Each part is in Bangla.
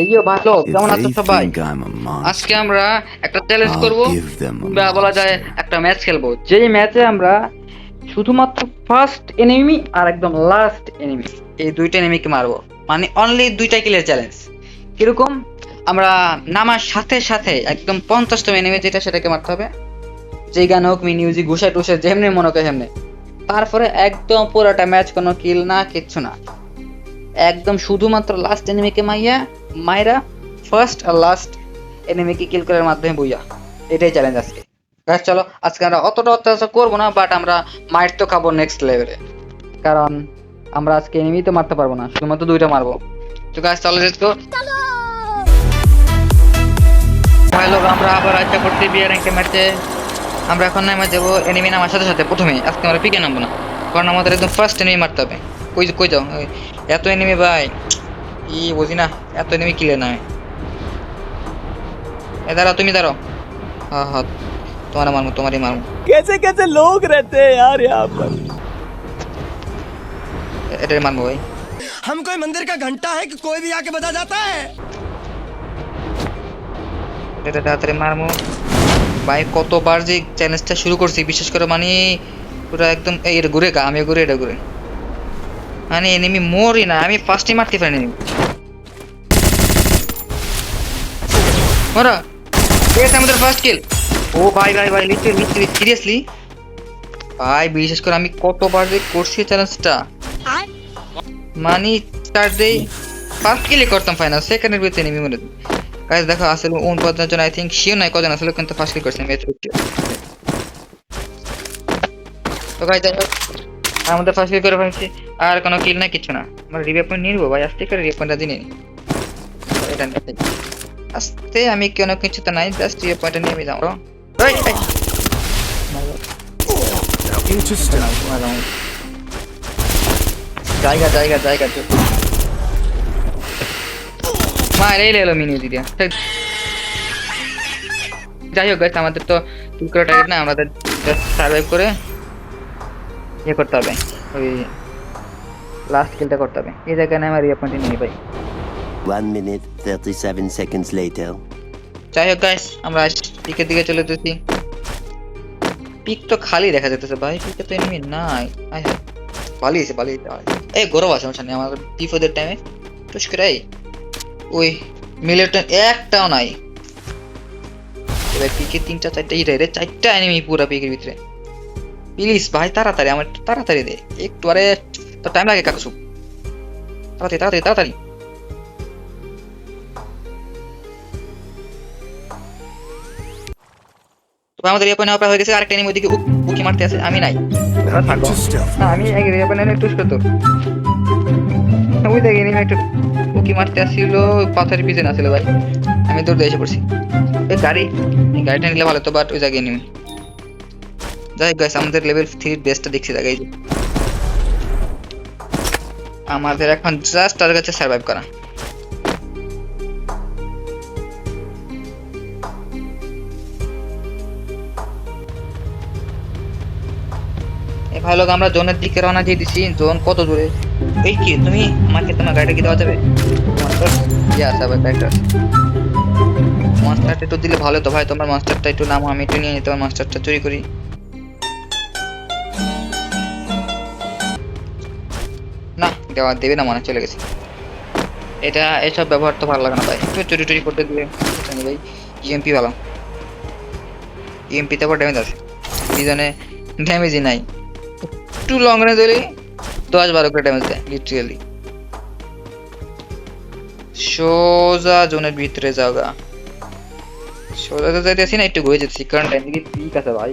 হেইও ভালো, If কেমন আছো they সবাই? think I'm a আজকে monster, আমরা একটা চ্যালেঞ্জ I'll করব, give them a বা বলা যায় monster. একটা ম্যাচ খেলবো, যেই ম্যাচে আমরা শুধুমাত্র ফার্স্ট এনিমি আর একদম লাস্ট এনিমি, এই দুইটা এনিমিকে মারবো। মানে অনলি দুইটা কিলের চ্যালেঞ্জ। কিরকম? আমরা নামার সাথে সাথে একদম 50তম এনিমি যেটা সেটাকে মারতে হবে, যেই গান হোক, মিউজিক ঘুষে টুসে যেমনি মনে করে সেমনি। তারপরে একদম পুরোটা ম্যাচ কোনো কিল না, কিচ্ছু না, একদম শুধুমাত্র লাস্ট এনিমিকে মাইরা ফার্স্ট আর লাস্ট এনিমিকে কিল করার মাধ্যমে বুইয়া। এটাই চ্যালেঞ্জ আজকে। গাইস চলো, আজকে আমরা অতটা অত্যাচার করবো না, বাট আমরা মাইর তো খাবো নেক্সট লেভেলে। কারণ আমরা আজকে এনিমি তো মারতে পারবো না, শুধুমাত্র দুইটা মারবো। তো গাইস চলো, লেটস গো। ভাই লোক, আমরা আবার আশা করতে বিয়ে র্যাঙ্কে ম্যাচে আমরা এখন নামে যাবো। এনিমি নামার সাথে সাথে প্রথমে আজকে আমরা পিকে নামবো না, কারণ আমাদের একদম ফার্স্ট এনিমি মারতে হবে। কই কই যাও, এত এনিমি ভাই, কি বুঝি না, এত এনিমি কিলে না। এ দাঁড়াও, তুমি দাঁড়াও। हाँ हाँ, तुम्हारा मारूं, तुम्हारी मारूं। कैसे कैसे लोग रहते हैं यार यहाँ पर। এটা মারবো ভাই। हम कोई मंदिर का घंटा है कि कोई भी आके बजा जाता है। এটা তাড়াতাড়ি মারবো ভাই। কতবার যে চ্যালেঞ্জটা শুরু করছি, বিশেষ করে মানে পুরো একদম এই এটা ঘুরে গা, আমি ঘুরে এটা ঘুরে, মানে এনিমি মরি না, আমি ফার্স্টে মারতে পারি না। মরা, এটা আমাদের ফার্স্ট কিল। ও ভাই ভাই ভাই, লিটারালি সিরিয়াসলি ভাই, বিশেষ করে আমি কতবার যে করছি চ্যালেঞ্জটা, মানে স্টার্ট দেই ফার্স্ট কিলে করতাম, ফাইনাল সেকেন্ডের ভিতরে এনিমি মরে। গাইস দেখো, আসলে 49 জন, আই থিংক শিওর নাই কজন আসলে, কিন্তু ফার্স্ট কিল করছে ম্যাচ। তো গাইস যাই হোক, আমাদের ফার্স্ট কিল করে ফেলছি, আর কোনো কিল নাই, কিছু না। আমরা রিভাইভ পয়েন্ট নিয়ে নিবো ভাই, আস্তে করে রিভাইভ পয়েন্টটা দিয়ে নিই। এটা নিতে আস্তে, আমি কোনো কিছু তো নাই, জাস্ট রিভাইভ পয়েন্টটা নিয়ে যাবো। রাইট রাইট, জায়গা জায়গা জায়গা মার, এই এলো মিনি দিয়ে। যাই হোক গাইস, আমাদের তো কিল করা টার্গেট না, আমাদের জাস্ট সার্ভাইভ করে ইয়ে করতে হবে, ওই লাস্ট কিলটা করতে হবে। এই জায়গায় আমার রিভাইভ পয়েন্ট নিয়ে ভাই। 1 minute 37 seconds later. যাই হোক গাইস, আমরা পিকের দিকে চলে যেতেছি। পিক তো খালি দেখা যেতেছে ভাই, পিকে তো এনিমি নাই। আয় হায়, পালিয়েছে পালিয়েছে। এই গরম আছে, সমস্যা নেই, আমার বিপদের টাইমে টুস করে ওই মিলিটন একটাও নাই। এবার পিকে 3টা 4টা হিট রে, 4টা এনিমি পুরো পিকের ভিতরে। প্লিজ ভাই তাড়াতাড়ি, আমার তাড়াতাড়ি দে একটু, আরে তো টাইম লাগে কাকসু, তাড়াতাড়ি তাড়াতাড়ি তাড়াতাড়ি। তো আমাদের রিয়াপন অপার হয়ে গেছে, আরেকটা এনিমি ওইদিকে উকি মারতে আছে, আমি নাই। না আমি এক রিয়াপন একটু তো ওই দেখে এনিমি একটু উকি মারতে আসছিল, পাথরের পিছনে আসছিল ভাই, আমি দৌড়ে এসে পড়ছি। এই গাড়িটা নিলে ভালো তো, বাট ওই জায়গায় এনিমি। যাই গাইস, আমাদের লেভেল 3 বেস্টটা দেখছি জায়গায়। আমাদের এখন জাস্ট তার কাছে সার্ভাইভ করা। এই ভাই লোক, আমরা জোনের দিকে রওনা দিয়ে দিছি। জোন কত দূরে? এই কি তুমি আমাকে তোমার গাড়িটা কি দেওয়া যাবে? মাস্টারটা একটু দিলে ভালো তো ভাই, তোমার মাস্টারটা একটু নামো, আমি একটু নিয়ে নিই, তোমার মাস্টারটা চুরি করি। না দেবে না, মনে চলে গেছে। এটা এসব ব্যবহার তো ভালো লাগে না ভাই, একটু চুরি টুরি করতে দিলে ভাই। ইএমপি ভালো, ইএমপিতে আবার ড্যামেজ আছে, পিছনে ড্যামেজই নাই। একটু লং রেঞ্জ হলে 10-12 করে ড্যামেজ দেয় লিটারালি। সোজা জোনের ভিতরে যাওগা, সোজা তো যাইতেছি না, একটু ঘুরে যেতেছি, কারণ ডান দিকে পিক আছে ভাই।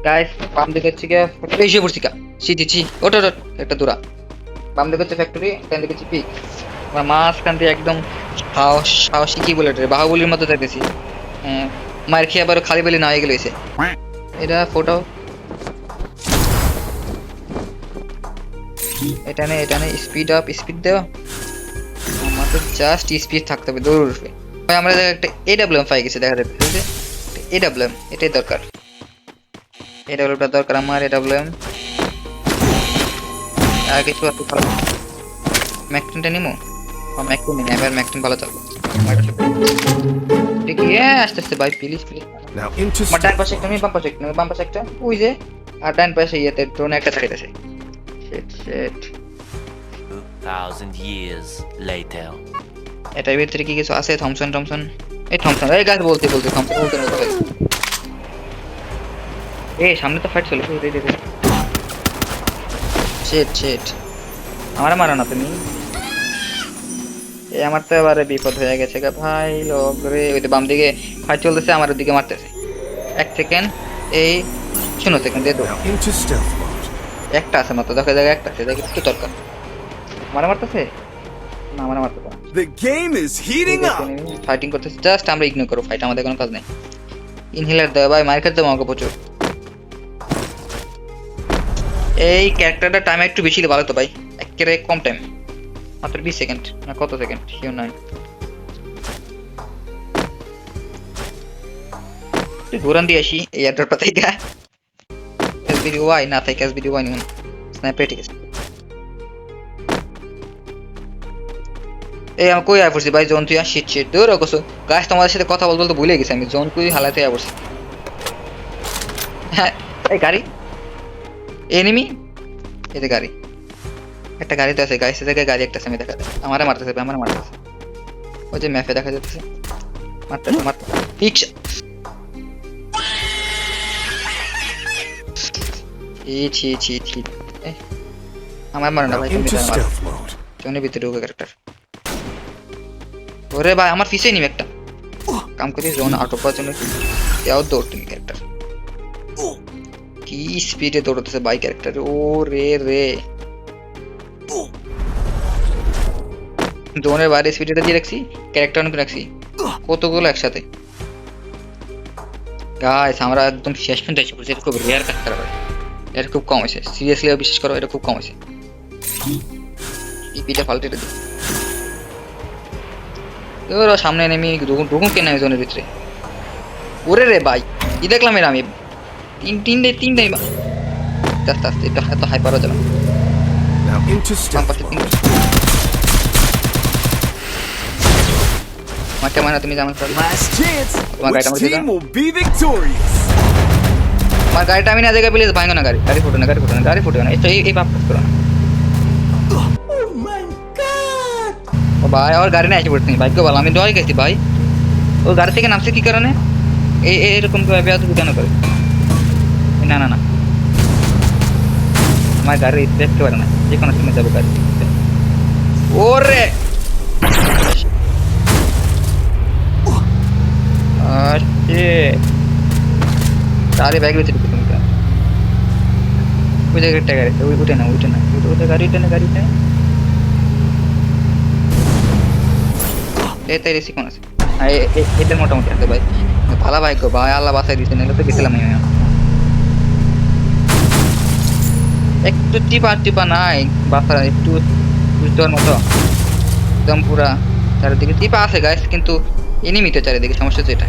গাইস বাম দিকে হচ্ছে কি ফ্যাক্টরি, এসে পড়ছি কা ছি ওটা একটা দূরা। বাম দিকে হচ্ছে ফ্যাক্টরি, ডান দিকে হচ্ছে পিক। আমরা মাঝখান দিয়ে একদম সাহসী কি বলে এটা, বাহুবলীর মতো যাইতেছি। মার খেয়ে আবার খালি বেলি না হয়ে গেছে এটা ফটো। এটা নে স্পিড আপ, স্পিড দেও, আমাদের জাস্ট স্পিড থাকতে হবে, দৌড় উঠবে ভাই। আমরা একটা এডব্লিউএম পাই গেছে, দেখা যাচ্ছে এডব্লিউএম, এটাই দরকার, এডব্লিউএমটা দরকার আমার। এডব্লিউএম আর কিছু আছে ভালো ম্যাকটিনটা নিমো ম্যাকটিন নিয়ে এবার ম্যাকটিন ভালো চলবে ঠিক আস্তে আস্তে ভাই প্লিজ প্লিজ Now আমার ডান পাশে একটা বাম পাশে একটা ওই যে আর ডান পাশে ইয়েতে ড্রোনে একটা থাকতেছে শিট শিট 2,000 years later. এটার ভিতরে কি কিছু আছে থমসন এই থমসন এই গাছ বলতে থমসন বলতে না ভাই এই সামনে তো ফাইট চলে রে শিট আমার মারো না তুমি এই আমার তো এবারে বিপদ হয়ে গেছে গা ভাই লোক রে ওই তো বাম দিকে ফাইট চলতেছে আমার ওদিকে মারতেছে 1 সেকেন্ড এই 0 সেকেন্ড দিয়ে দাও now into stealth mode. একটা আছে মাত্র দেখা জায়গা একটা আছে দেখি একটু দরকার মারতেছে না মারতেছে না The game is heating up. Fighting করতেছে জাস্ট আমরা ইগনোর করব ফাইট আমাদের কোনো কাজ নেই ইনহেলার দাও ভাই মার খেতে আমাকে প্রচুর এই ক্যারেক্টারটা টাইম একটু বেশি ভালো তো ভাই একেবারে কম টাইম মাত্র 20 সেকেন্ড না কত সেকেন্ড শিওর নাই তুই ঘোরান দিয়ে আসি এই অ্যাড্রপটা থেকে এসবিডি ওয়াই না থাকে এসবিডি ওয়াই নিন স্নাইপার ঠিক আছে এই আমি কই আইপড়ছি ভাই জোন তুই শিট দূর রাখছো গাইস তোমাদের সাথে কথা বলতে বলতে ভুলে গেছি আমি জোন কই হালাতে আইপড়ছি হ্যাঁ এই গাড়ি এনিমি এই গাড়ি একটা গাড়িতে আছে গাইস এই জায়গায় গাড়ি একটা আছে আমি দেখা যায় আমারে মারতেছে ওই যে ম্যাপে দেখা যাচ্ছে মারতে ঠিক ছি আমার মারে না Now ভাই তুমি into মারো stealth mode. জনের ভিতরে ঢুকে ক্যারেক্টার ওরে ভাই আমার পিছে নিবে একটা কাম করি জোন আউট অফ পাওয়ার জন্য যাও দৌড় তুমি ক্যারেক্টার কি স্পিডে দৌড়তেছে বাই ক্যারেক্টার ও রে জোনের বাইরে স্পিডটা দিয়ে রাখছি ক্যারেক্টার অনেক রাখছি কতগুলো একসাথে গাইস আমরা একদম শেষ পর্যন্ত এসে পড়ছি এটা খুব রেয়ার ক্যারেক্টার ভাই এটা খুব কম হয়েছে সিরিয়াসলি বিশ্বাস করো এটা খুব কম হয়েছে ইপিটা পাল্টে দিই ওরা সামনে নেমে ঢুকুন কেন জোনের ভিতরে ওরে রে ভাই কি দেখলাম এর আমি তিনটে আস্তে এটা এত হাই পারা যাবে Now into stealth mode. আমার কেমন তুমি জানো Last chance. তোমার গাড়িটা Which আমাকে দাও team will be victorious? আমার গাড়িটা আমি না জায়গায় প্লিজ ভাঙো না গাড়ি ফুটো না এই পাপ করো না Oh my god! ও ভাই আর গাড়ি না এসে পড়তে ভাগ্য ভালো আমি ডরে গেছি ভাই ও গাড়ি থেকে নামছে কি কারণে এরকম বেয়াদবি কেন করে না আমার গাড়ি দেখতে পারে না যে কোনো সময় যাবো গাড়ি ওরে আরে ব্যাগ ভিতরে তুমি ওই জায়গায় একটা গাড়ি উঠে না গাড়িটা এতে রেসি কোন আছে এটার মোটামুটি আছে ভাই ভালো ভাগ্য ভাই আল্লাহ বাসায় দিচ্ছে না তো গেছিলাম আমি একটু টিপা নাই বাসা একটু বুঝতে পারার মতো একদম পুরা চারিদিকে টিপা আছে গাইস কিন্তু এনিমিতে চারিদিকে সমস্যা হচ্ছে এটা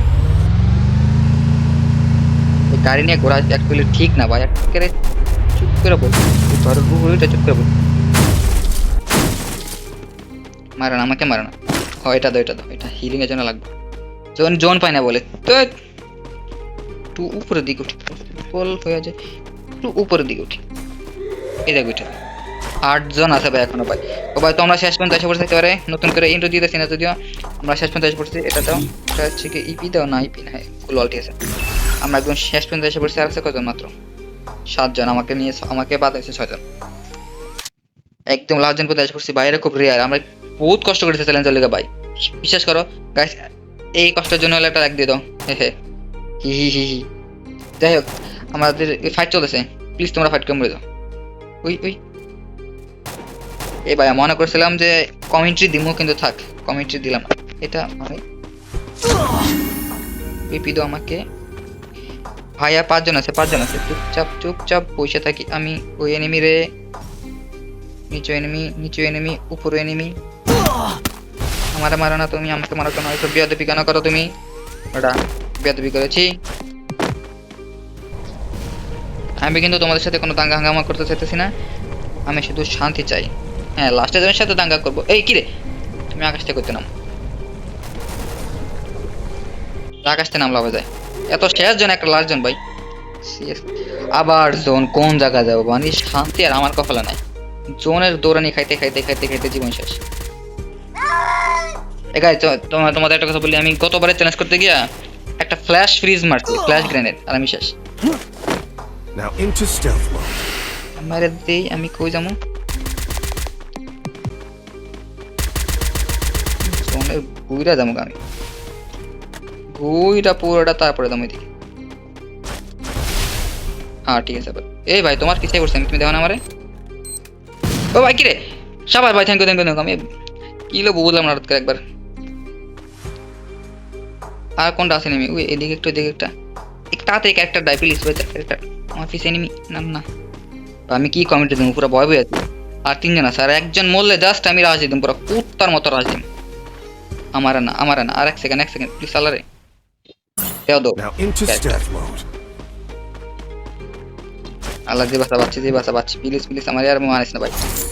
এই গাড়ি নিয়ে ঘোরা অ্যাকচুয়ালি ঠিক না ভাই একেবারে চুপ করে বল ঘরের গুগুলিটা চুপ করে বল মারো না আমাকে মারো না এটা দাও এটা হিলিং এর জন্য লাগবে জোন পাই না বলে তো একটু উপরের দিকে উঠি বল হয়ে যায় একটু উপরের দিকে উঠি এই দেখ ওইটা 8 জন আছে ভাই এখনো ভাই ও ভাই তোমরা শেষ পর্যন্ত এসে পড়তে পারে নতুন করে ইন্ট্রো দিতেছি না যদিও আমরা শেষ পর্যন্ত এসে পড়ছি এটা দাও এটা হচ্ছে কি ইপি দাও না ইপি না ফুল অলটি আছে আমরা একদম শেষ পর্যন্ত এসে পড়ছি আর আছে কতজন মাত্র 7 জন আমাকে বাদ আছে 6 জন একদম লাস্ট জন পর্যন্ত এসে পড়ছি বাইরে খুব রেয়ার আমরা বহুত কষ্ট করেছি চ্যালেঞ্জের লেগে ভাই বিশ্বাস করো গাইস এই কষ্টের জন্য একটা লাইক দিয়ে দাও হি যাই হোক আমাদের ফাইট চলতেছে প্লিজ তোমরা ফাইট কম করে দাও ওই এই ভাই মনে করছিলাম যে কমেন্ট্রি দিমু কিন্তু থাক কমেন্ট্রি দিলাম না এটা আমি পিপি দাও আমাকে ভাইয়া 5 জন আছে চুপচাপ বসে থাকি আমি ওই এনিমি রে নিচু এনিমি উপরে এনিমি আমারে মারো না তুমি আমাকে মারো কেন এসব বেয়াদবি কেন করো তুমি ওটা বেয়াদবি করেছি আমি কিন্তু তোমাদের সাথে কোনো দাঙ্গা হাঙ্গামা করতে চাইতেছি না আমি শুধু শান্তি চাই। হ্যাঁ, লাস্টের জনের সাথে দাঙ্গা করবো। এই কি রে, তুমি আকাশ থেকে করতে নাম, আকাশ থেকে নামলা যায় এত শেষ জন, একটা লাস্ট জন ভাই। Serious? আবার জোন, কোন জায়গা যাবো মানে শান্তি আর আমার কপালে নাই। জোনের দৌড়ানি খাইতে খাইতে খাইতে খাইতে জীবন শেষ। এগাই তোমাদের একটা কথা বলি, আমি গতবারে চ্যালেঞ্জ করতে গিয়া একটা ফ্ল্যাশ ফ্রিজ মারছি, ফ্ল্যাশ গ্রেনেড, আর আমি শেষ। Now into stealth mode. মারে দেই, আমি কই যাবো? জোনের গুইরা যাবো আমি, গুইরা পুরোটা, তারপরে যাবো এদিকে। হ্যাঁ ঠিক আছে। এই ভাই তোমার কি চাই করছেন, তুমি দেখো না আমারে? ও ভাই কিরে, সবাই ভাই থ্যাংক ইউ থ্যাংক ইউ। আমি কিলো বুঝলাম না হঠাৎ করে একবার। আর কোনটা আছে নেমি? ওই এদিকে একটু, এদিকে একটা, তাড়াতাড়ি ক্যারেক্টার ডাই প্লিজ ভাই, ক্যারেক্টার আমার পিছে এনিমি। না না, আমি কি কমেন্টে দেবো, পুরো ভয় ভয় আছি। আর তিনজন আছে, আর একজন মরলে জাস্ট আমি রাজ দিতাম, পুরো কুত্তার মতো রাজ দিম। আমার না, আমার না, আর এক সেকেন্ড প্লিজ সালারে দেও দো। Now into stealth mode. আল্লাহ যে বাসা বাচ্চি, যে বাসা বাচ্চি, প্লিজ প্লিজ আমার আর মানিস না ভাই।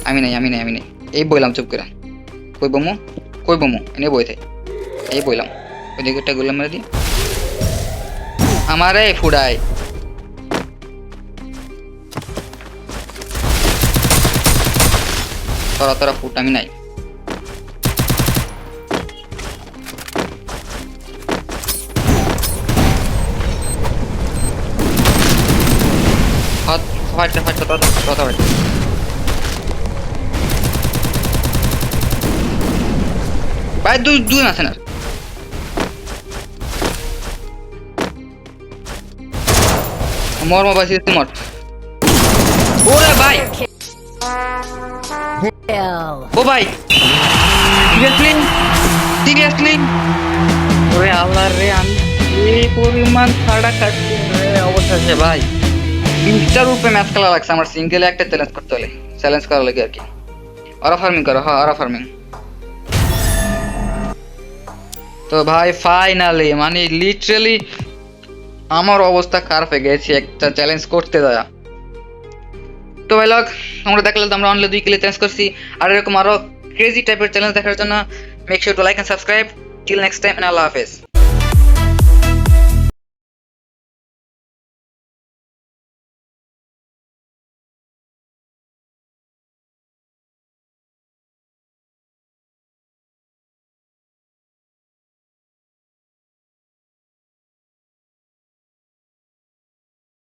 আমি নাই, আমি নাই, আমি নাই। এই বইলাম চুপ করে, কই বমু এনে বই থাই, এই বইলাম। ওই দিকে একটা গোলাম মেরে দিয়ে আমারে ফুডাই। তোরা ফুট, আমি নাই। ফাইট ভাই, দুই আছে না। মর মোবাইল সিস্টেম মর। ওরে ভাই, ও ভাই সিরিয়াসলি ওরে আল্লাহ রে, আমি এই পরিমাণ ছাড়া খাচ্ছি রে অবস্থা আছে ভাই। তিনটার উপরে ম্যাচ খেলা লাগছে আমার, সিঙ্গেলে একটা চ্যালেঞ্জ করতে হলে, চ্যালেঞ্জ করা লাগে আর কি। অরা ফার্মিং করো, হ্যাঁ অরা ফার্মিং। তো ভাই ফাইনালি মানে লিটারালি আমার অবস্থা খারাপ হয়ে গেছে একটা চ্যালেঞ্জ করতে দেয়া। তো ভাই লোক, আমরা দেখলাম আমরা অনলি 2 কিলো চ্যালেঞ্জ করছি। আর এরকম আরো ক্রেজি টাইপের চ্যালেঞ্জ দেখার জন্য make sure to like and subscribe. Till next time, আল্লাহ হাফেজ।